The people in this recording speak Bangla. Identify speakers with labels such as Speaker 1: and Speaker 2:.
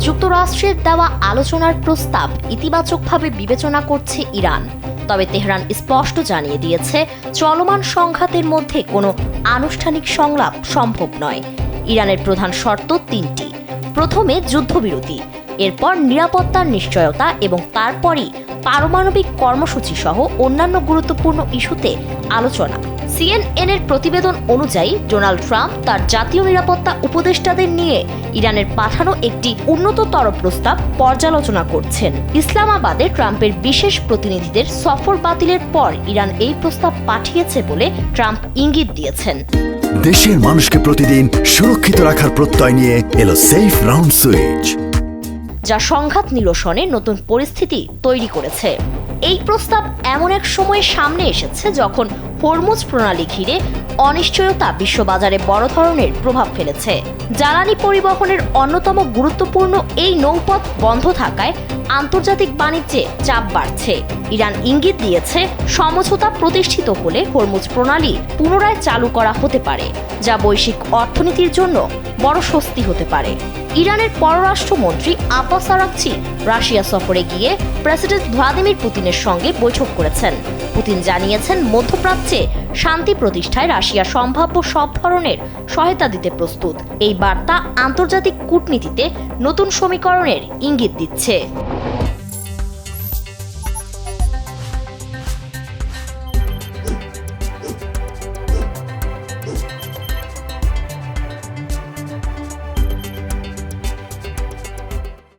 Speaker 1: যুক্তরাষ্ট্রের দেওয়া আলোচনার প্রস্তাব ইতিবাচকভাবে বিবেচনা করছে ইরান। তবে তেহরান স্পষ্ট জানিয়ে দিয়েছে, চলমান সংঘাতের মধ্যে কোনো আনুষ্ঠানিক সংলাপ সম্ভব নয়। ইরানের প্রধান শর্ত তিনটি: প্রথমে যুদ্ধবিরতি, এরপর নিরাপত্তার নিশ্চয়তা এবং তারপরই পারমাণবিক কর্মসূচি সহ অন্যান্য গুরুত্বপূর্ণ ইস্যুতে আলোচনা। CNN এর প্রতিবেদন অনুযায়ী ডোনাল্ড ট্রাম্প তার জাতীয় নিরাপত্তা উপদেষ্টাদের নিয়ে ইরানের পাঠানো একটি উন্নততর প্রস্তাব পর্যালোচনা করছেন। ইসলামাবাদে ট্রাম্পের বিশেষ প্রতিনিধিদের সফর বাতিলের পর ইরান এই প্রস্তাব পাঠিয়েছে বলে ট্রাম্প ইঙ্গিত দিয়েছেন।
Speaker 2: দেশের মানুষকে প্রতিদিন সুরক্ষিত রাখার প্রত্যয় নিয়ে এলো সেফ রাউন্ড সুইচ,
Speaker 1: যা সংঘাত নিরসনে নতুন পরিস্থিতি তৈরি করেছে। এই প্রস্তাব এমন এক সময়ে সামনে এসেছে যখন হরমুজ প্রণালী ঘিরে অনিশ্চয়তা বিশ্ববাজারে বড় ধরনের প্রভাব ফেলেছে। জ্বালানি পরিবহনের অন্যতম গুরুত্বপূর্ণ এই নৌপথ বন্ধ থাকায় আন্তর্জাতিক বাণিজ্যে চাপ বাড়ছে। ইরান ইঙ্গিত দিয়েছে, সমঝোতা প্রতিষ্ঠিত হলে হরমুজ প্রণালী পুনরায় চালু করা হতে পারে, যা বৈশ্বিক অর্থনীতির জন্য বড় স্বস্তি হতে পারে। ইরানের পররাষ্ট্রমন্ত্রী আব্বাস আরাগচি রাশিয়া সফরে গিয়ে প্রেসিডেন্ট ভ্লাদিমির পুতিনের সঙ্গে বৈঠক করেছেন। পুতিন জানিয়েছেন, মধ্যপ্রাচ্যে শান্তি প্রতিষ্ঠায় রাশিয়া সম্ভাব্য সব ধরনের সহায়তা দিতে প্রস্তুত। এই বার্তা আন্তর্জাতিক কূটনীতিতে নতুন সমীকরণের ইঙ্গিত দিচ্ছে।